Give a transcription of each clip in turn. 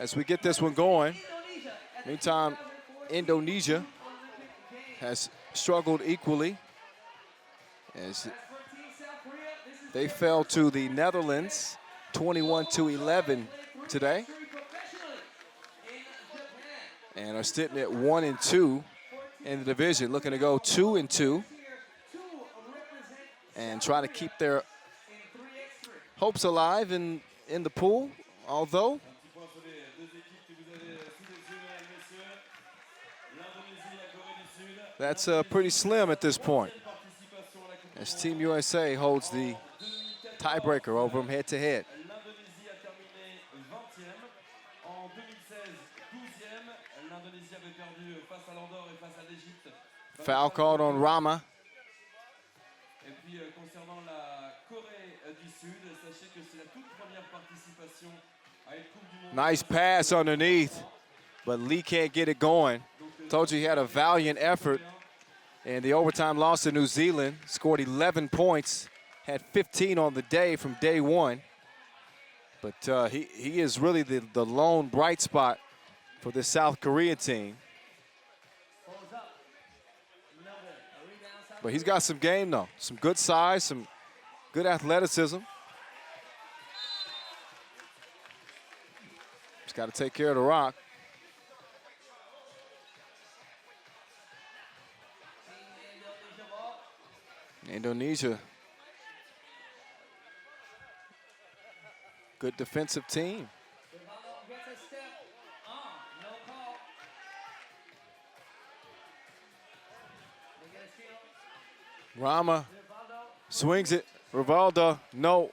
as we get this one going. Meantime, Indonesia has struggled equally as they fell to the Netherlands 21-11 today and are sitting at 1-2 in the division, looking to go 2-2 and try to keep their hopes alive in the pool, although that's pretty slim at this point, as Team USA holds the tiebreaker over them head-to-head. Foul called on Rama. Nice pass underneath, but Lee can't get it going. Told you he had a valiant effort in the overtime loss to New Zealand. Scored 11 points, had 15 on the day from day one. But he is really the lone bright spot for this South Korean team. But he's got some game, though. Some good size, some good athleticism. Just got to take care of the rock. Indonesia, good defensive team. Rama swings it. Rivaldo, no.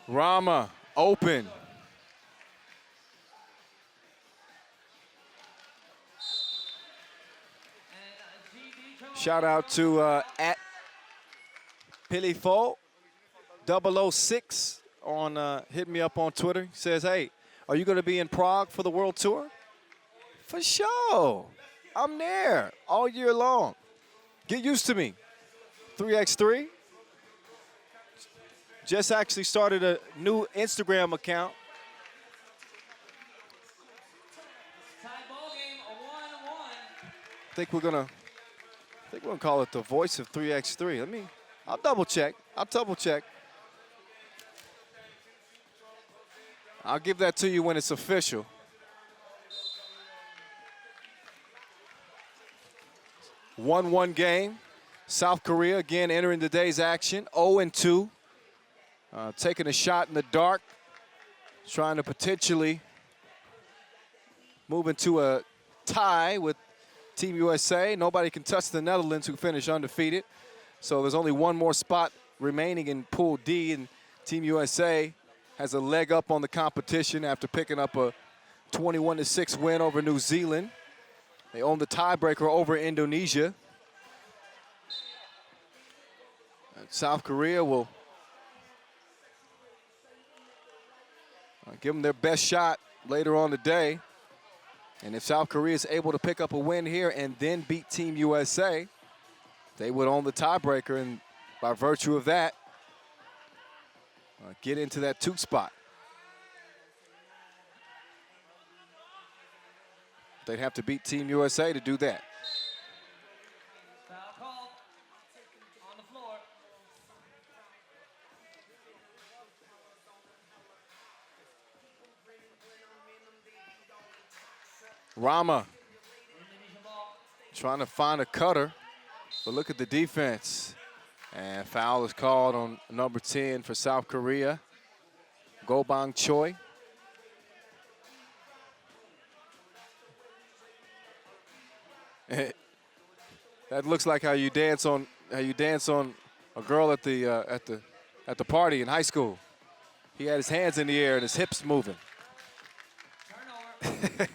Rama open. Shout out to at Pilifo 006 on hit me up on Twitter. He says, hey, are you going to be in Prague for the World Tour? For sure. I'm there all year long. Get used to me. 3x3. Just actually started a new Instagram account. I think we're gonna call it the voice of 3x3. I'll double check. I'll give that to you when it's official. One game. South Korea again entering today's action. 0-2. Taking a shot in the dark. Trying to potentially move into a tie with Team USA. Nobody can touch the Netherlands, who finished undefeated. So there's only one more spot remaining in Pool D, and Team USA has a leg up on the competition after picking up a 21-6 win over New Zealand. They own the tiebreaker over Indonesia. And South Korea will give them their best shot later on today. And if South Korea is able to pick up a win here and then beat Team USA, they would own the tiebreaker, and by virtue of that, get into that 2 spot. They'd have to beat Team USA to do that. Foul call on the floor. Rama trying to find a cutter, but look at the defense. And foul is called on number 10 for South Korea, Go Bang Choi. That looks like how you dance on a girl at the party in high school. He had his hands in the air and his hips moving. Turnover.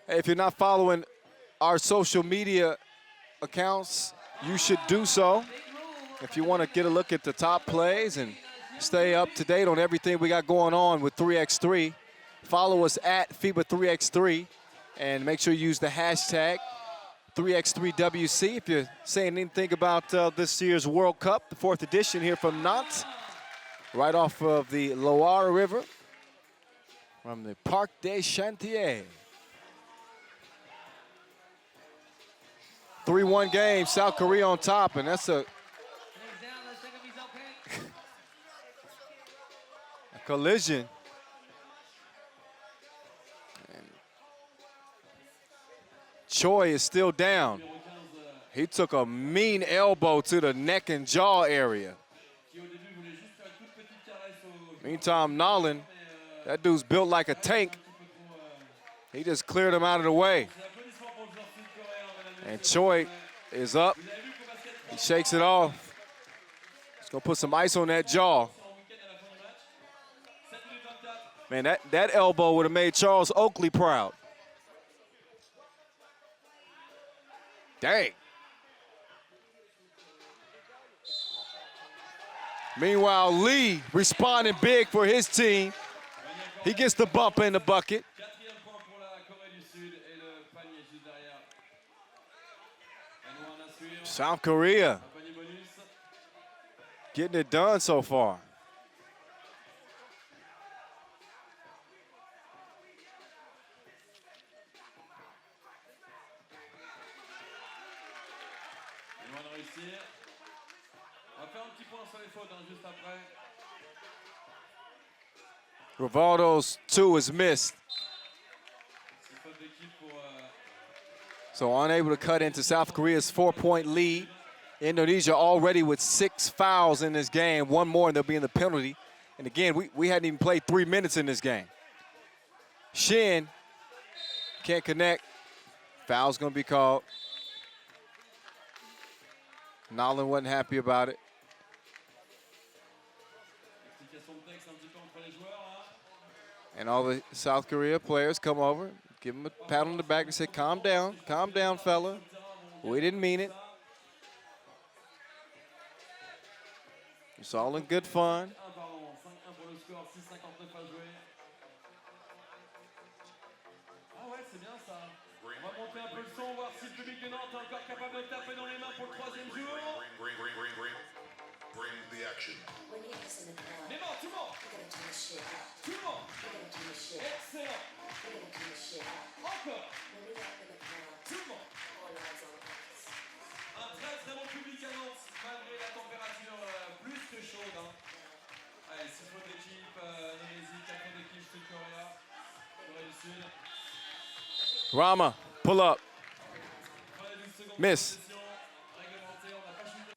Hey, if you're not following our social media accounts you should do so. If you want to get a look at the top plays and stay up to date on everything we got going on with 3x3, follow us at FIBA 3x3 and make sure you use the hashtag 3x3WC if you're saying anything about this year's World Cup, the 4th edition here from Nantes, right off of the Loire River from the Parc des Chantiers. 3-1 game, South Korea on top, and that's a collision. And Choi is still down. He took a mean elbow to the neck and jaw area. Meantime, Nolan, that dude's built like a tank. He just cleared him out of the way. And Choi is up. He shakes it off. He's gonna put some ice on that jaw. Man, that elbow would have made Charles Oakley proud. Dang. Meanwhile, Lee responding big for his team. He gets the bump in the bucket. South Korea getting it done so far. Rivaldo's 2 is missed. So unable to cut into South Korea's 4-point lead. Indonesia already with 6 fouls in this game. One more and they'll be in the penalty. And again, we hadn't even played 3 minutes in this game. Shin can't connect. Foul's gonna be called. Nolan wasn't happy about it. And all the South Korea players come over, give him a pat on the back and say, calm down, fella. We didn't mean it. It's all in good fun. Bring the action. When he was in the crowd, Les mains, tout le monde. we're gonna turn this shit up. Tout le monde. We're gonna turn this shit up. Excellent. We're gonna turn this shit up. Encore. When we up in the crowd, Tout le monde. all eyes on us. Un très très bon public à Nantes, malgré la température plus que chaude. Hein. Allez, 6 fautes d'équipe, Nérésie, 4 fautes d'équipe, Sud Korea, Corée du Sud. Rama, pull up. Prenez 12 secondes de Miss. possession réglementée, on n'a pas chuté.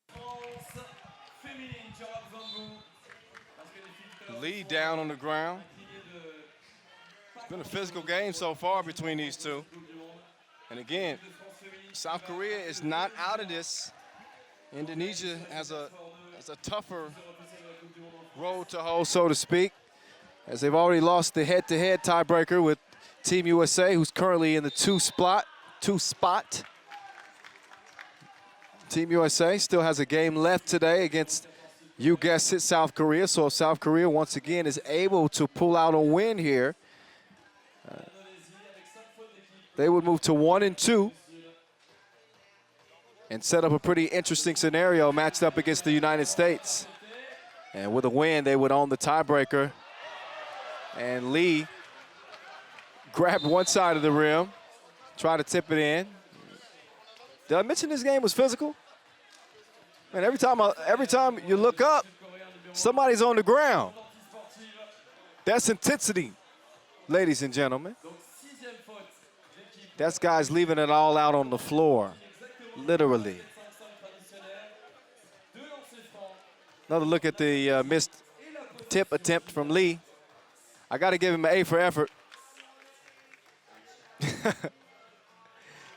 France féminine, qui aura besoin de vous. Parce que les filles tout à l'heure Lee down on the ground. It's been a physical game so far between these two. And again, South Korea is not out of this. Indonesia has a tougher road to hoe, so to speak, as they've already lost the head-to-head tiebreaker with Team USA, who's currently in the two spot. Team USA still has a game left today against, you guessed it, South Korea. So if South Korea once again is able to pull out a win here, they would move to 1-2 and set up a pretty interesting scenario matched up against the United States. And with a win, they would own the tiebreaker. And Lee grabbed one side of the rim, tried to tip it in. Did I mention this game was physical? Man, every time you look up, somebody's on the ground. That's intensity, ladies and gentlemen. That's guys leaving it all out on the floor, literally. Another look at the missed tip attempt from Lee. I got to give him an A for effort.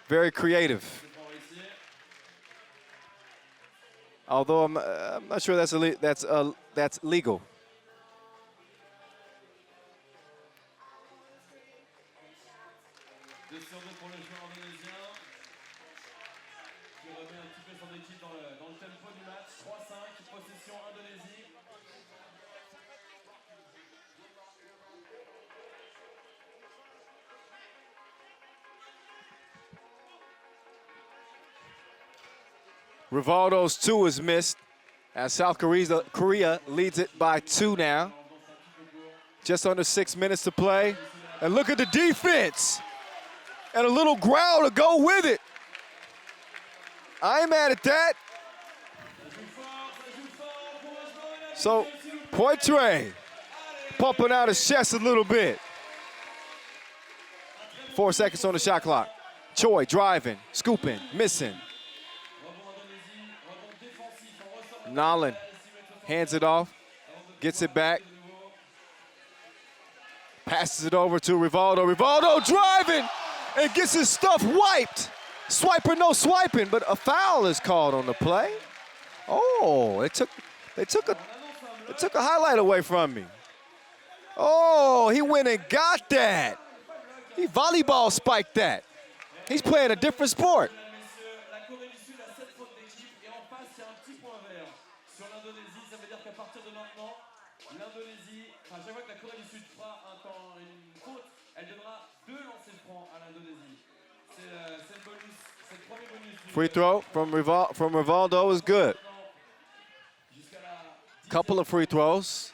Very creative. C'est pas réussi. Although I'm not sure that's legal. Deux sur deux pour le joueur indonésien. Qui remet un petit peu son équipe dans le tempo du match. 3-5, possession Indonésie. Rivaldo's 2 is missed as South Korea leads it by 2 now. Just under 6 minutes to play. And look at the defense. And a little growl to go with it. I ain't mad at that. So, Poitre pumping out his chest a little bit. 4 seconds on the shot clock. Choi driving, scooping, missing. Nolan hands it off, gets it back, passes it over to Rivaldo. Rivaldo driving and gets his stuff wiped. Swiper, no swiping, but a foul is called on the play. Oh, they took a highlight away from me. Oh, he went and got that. He volleyball spiked that. He's playing a different sport. La Corée du Sud a 7 fautes d'équipe et en face, il y a un petit point vert sur l'Indonésie. Ça veut dire qu'à partir de maintenant, l'Indonésie, enfin, chaque fois que la Corée du Sud fera une faute, elle donnera 2 lancers francs à l'Indonésie. C'est le bonus, c'est le premier bonus. Free throw from Rivaldo is good. Couple of free throws.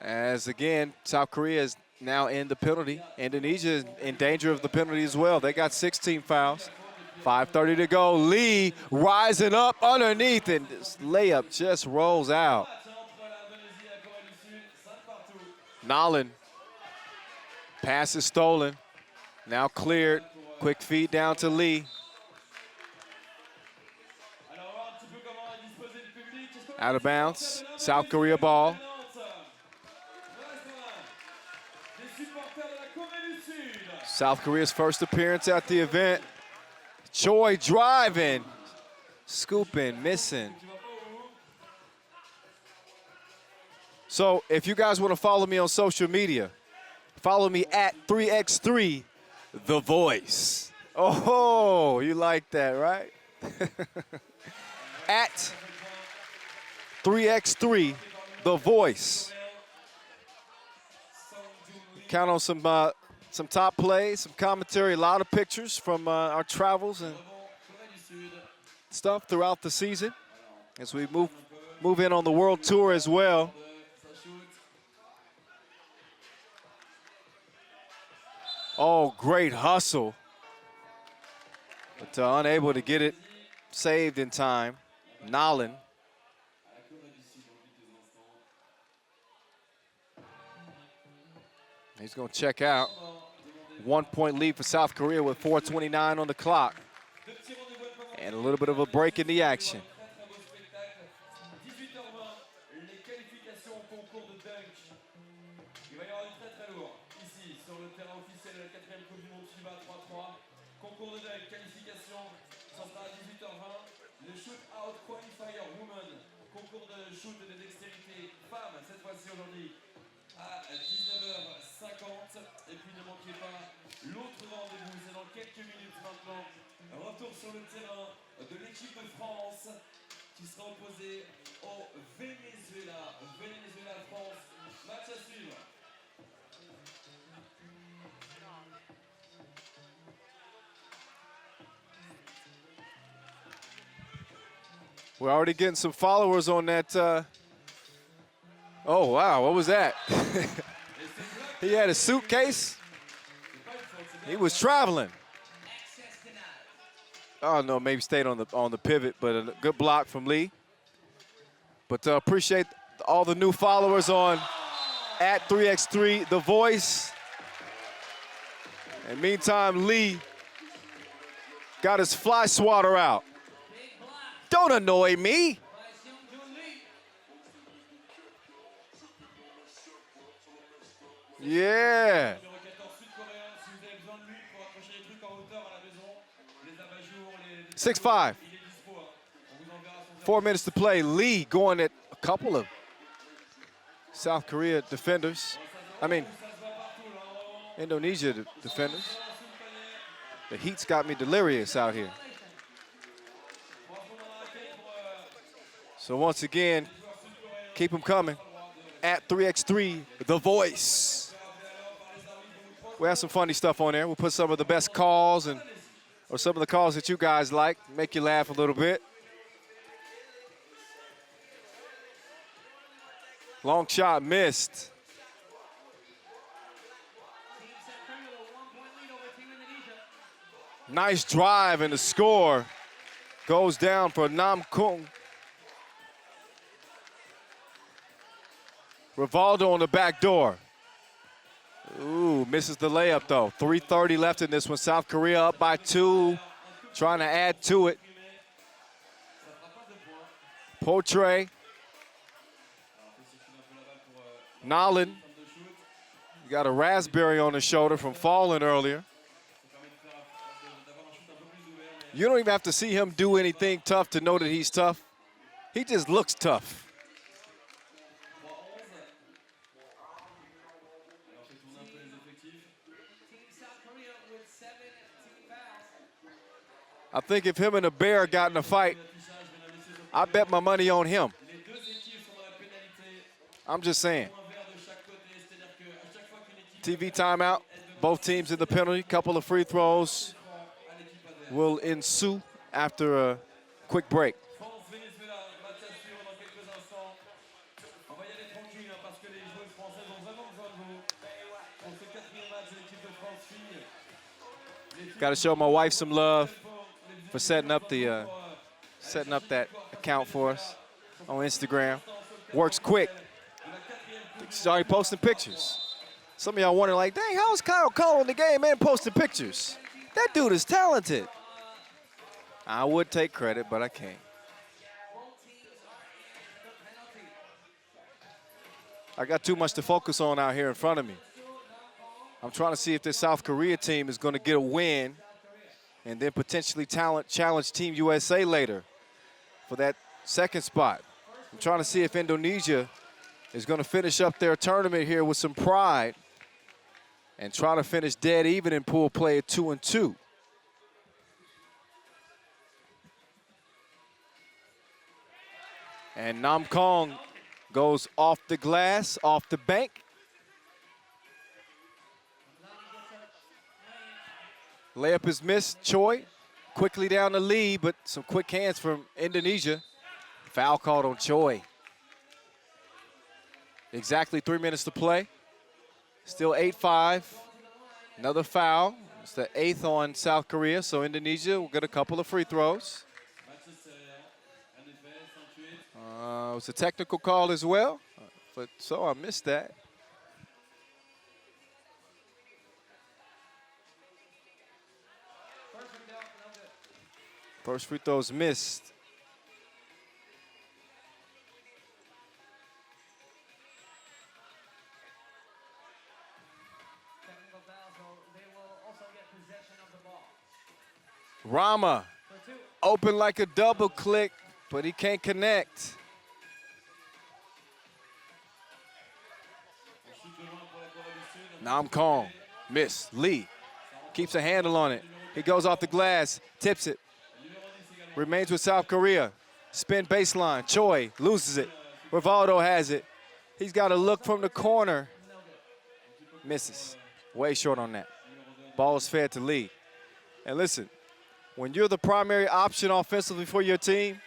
As again, South Korea is now in the penalty. Indonesia is in danger of the penalty as well. They got 16 fouls. 5:30 to go. Lee rising up underneath, and this layup just rolls out. Nolan. Pass is stolen. Now cleared. Quick feed down to Lee. Out of bounds. South Korea ball. South Korea's first appearance at the event. Choi driving, scooping, missing. So if you guys want to follow me on social media, follow me at 3x3 The Voice. Oh, you like that, right? At 3x3 The Voice. Count on some top plays, some commentary, a lot of pictures from our travels and stuff throughout the season as we move in on the world tour as well. Oh, great hustle, but unable to get it saved in time. Nolan. He's going to check out. 1 point lead for South Korea with 4:29 on the clock. And a little bit of a break in the action. Il va y avoir du très très lourd ici sur le terrain officiel de la 4e Coupe du Monde FIBA 3x3. Concours de dunk, qualification, ça sera à 18h20. Le shoot out qualifier woman, concours de shoot et de dextérité femme cette fois-ci aujourd'hui à 19h50. Et puis ne manquez pas l'autre rendez-vous, c'est dans quelques minutes maintenant. Retour sur le terrain de l'équipe de France qui sera opposée au Venezuela. Venezuela-France, match à suivre. We're already getting some followers on that. Oh, wow, what was that? He had a suitcase. He was traveling. Oh, no, maybe stayed on the pivot, but a good block from Lee. But appreciate all the new followers on at 3x3 The Voice. And meantime, Lee got his fly swatter out. Don't annoy me. Yeah. accrocher les trucs en hauteur à la maison, les abat-jours, les 6-5. il est dispo. Hein. On vous enverra son 4 minutes to play. Lee going at a couple of South Korea defenders. I mean, Indonesia defenders. The heat's got me delirious out here. So once again, keep them coming. At 3x3, The Voice. We have some funny stuff on there. We'll put some of the best calls or some of the calls that you guys like, make you laugh a little bit. Long shot missed. Nice drive, and the score goes down for Nam Kung. Rivaldo on the back door. Ooh, misses the layup though. 3:30 left in this one. South Korea up by 2, trying to add to it. Potre. Nolan. You got a raspberry on his shoulder from falling earlier. You don't even have to see him do anything tough to know that he's tough. He just looks tough. I think if him and the Bear got in a fight, I bet my money on him. I'm just saying. TV timeout. Both teams in the penalty. Couple of free throws will ensue after a quick break. Got to show my wife some love for setting up that account for us on Instagram. Works quick. She's already posting pictures. Some of y'all wondering, like, dang, how is Kyle calling the game and posting pictures? That dude is talented. I would take credit, but I can't. I got too much to focus on out here in front of me. I'm trying to see if this South Korea team is going to get a win and then potentially challenge Team USA later for that second spot. I'm trying to see if Indonesia is going to finish up their tournament here with some pride and try to finish dead even in pool play at 2-2. And Nam Kong goes off the glass, off the bank. Layup is missed. Choi quickly down the lead, but some quick hands from Indonesia. Foul called on Choi. Exactly 3 minutes to play. Still 8-5. Another foul. It's the 8th on South Korea, so Indonesia will get a couple of free throws. It was a technical call as well, so I missed that. First free throw is missed. Rama, open like a double click, but he can't connect. Nam Kong, miss. Lee keeps a handle on it. He goes off the glass, tips it. Remains with South Korea. Spin baseline. Choi loses it. Rivaldo has it. He's got a look from the corner. Misses. Way short on that. Ball is fed to Lee. And listen, when you're the primary option offensively for your team,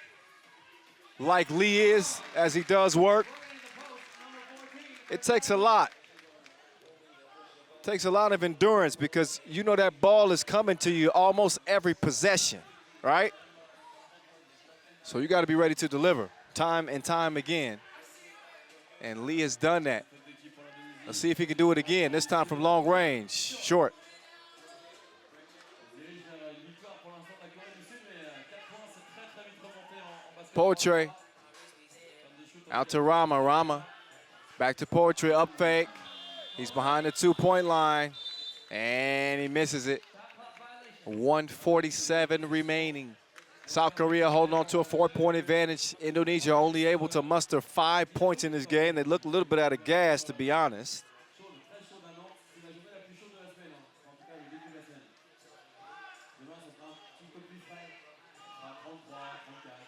like Lee is, as he does work, it takes a lot. It takes a lot of endurance because you know that ball is coming to you almost every possession, right? So you got to be ready to deliver time and time again. And Lee has done that. Let's see if he can do it again, this time from long range. Short. Poetry. Out to Rama. Rama. Back to Poetry. Up fake. He's behind the 2-point line. And he misses it. 1:47 remaining. South Korea holding on to a 4-point advantage. Indonesia only able to muster 5 points in this game. They look a little bit out of gas, to be honest. Chaude, très chaude à Nantes. C'est la journée la plus chaude de la semaine, hein. En tout cas, le début de la semaine. Demain, ça sera un petit peu plus frais. Ça sera 33, 34.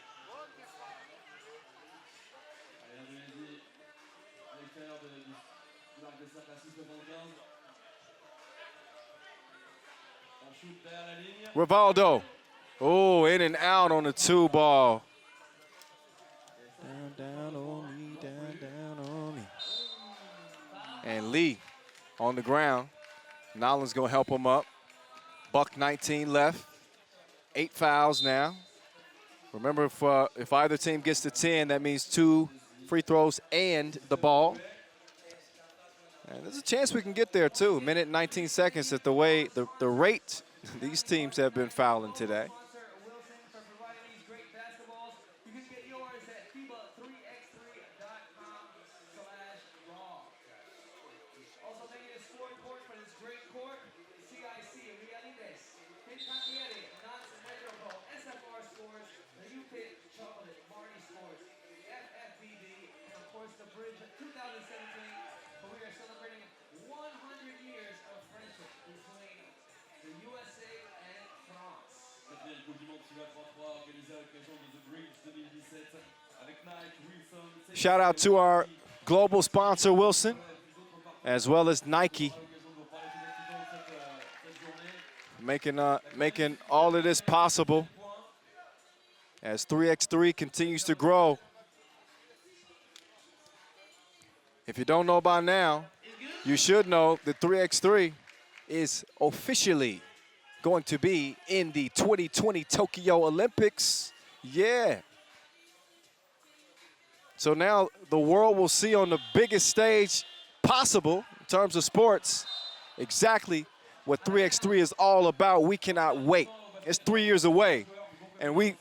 Allez, l'Indonésie, à l'extérieur du arc de cercle à 6,75. On shoot derrière la ligne. Rivaldo. Oh, in and out on the 2 ball. Down on me, down on me. And Lee on the ground. Nolan's going to help him up. Buck 19 left. 8 fouls now. Remember, if either team gets to 10, that means 2 free throws and the ball. And there's a chance we can get there, too. 1 minute and 19 seconds at the way, the rate these teams have been fouling today. Wilson for providing these great basketballs. You can get yours at FIBA3x3.com/raw. Also making a scoring court for this great court, CIC Realides, Cantieri, Knox Metropole, SFR Scores, the UPIT Chocolate, Marty Scores, FFBD, and of course the Bridge 2017. But we are celebrating 100 years of friendship between the USA and France. Quatrième Coupe du Monde FIBA 3x3 organisée à l'occasion de The Bridge 2017 avec Nike, Wilson. Shout out to our global sponsor, Wilson, as well as Nike, making all of this possible as 3x3 continues to grow. If you don't know by now, you should know that 3x3 is officially going to be in the 2020 Tokyo Olympics. Yeah. So now the world will see on the biggest stage possible in terms of sports exactly what 3x3 is all about. We cannot wait. It's 3 years away, and we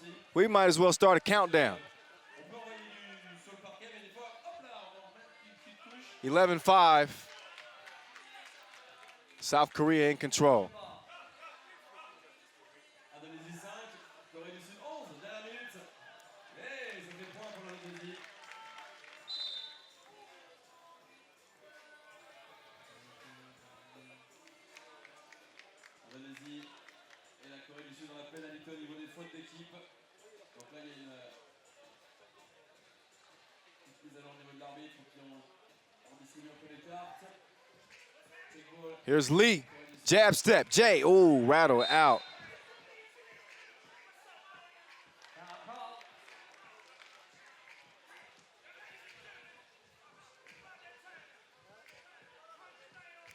might as well start a countdown. 11-5. South Korea in control. Indonésie 5, Corée du Sud 11, dernière minute. Hey, ça fait point pour l'Indonésie. Indonésie et la Corée du Sud dans la pénalité au niveau des fautes d'équipe. Donc là, il y a une petite mise à jour au niveau de l'arbitre qui ont distribué un peu les cartes. Here's Lee. Jab step. Jay. Ooh, rattle out.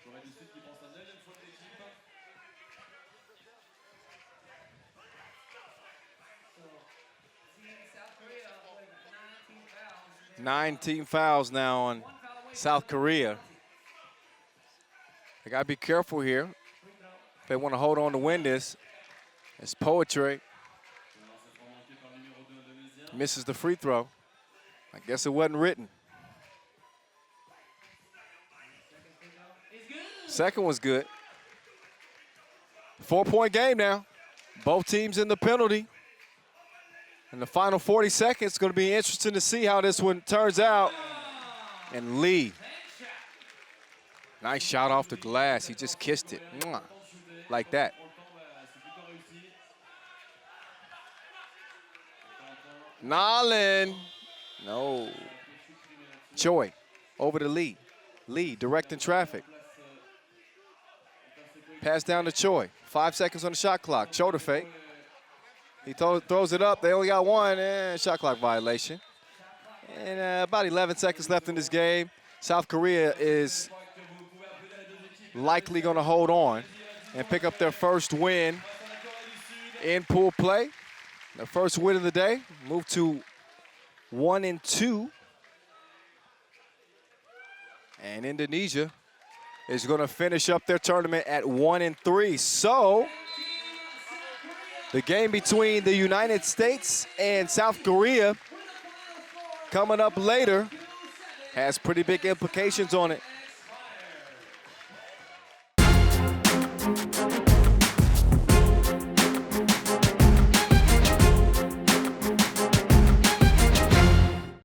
Corée du Sud qui prend sa deuxième faute d'équipe. 19 fouls now on South Korea. They got to be careful here. If they want to hold on to win this, it's poetry. Misses the free throw. I guess it wasn't written. Second was good. 4-point game now. Both teams in the penalty. In the final 40 seconds, it's going to be interesting to see how this one turns out. And Lee, nice shot off the glass. He just kissed it. Mwah. Like that. Nolan. No. Choi over to Lee. Lee directing traffic. Pass down to Choi. 5 seconds on the shot clock. Shoulder fake. He throws it up. They only got one. Shot clock violation. And about 11 seconds left in this game. South Korea is likely going to hold on and pick up their first win in pool play. Their first win of the day. Move to 1-2. And Indonesia is going to finish up their tournament at 1-3. So the game between the United States and South Korea coming up later has pretty big implications on it.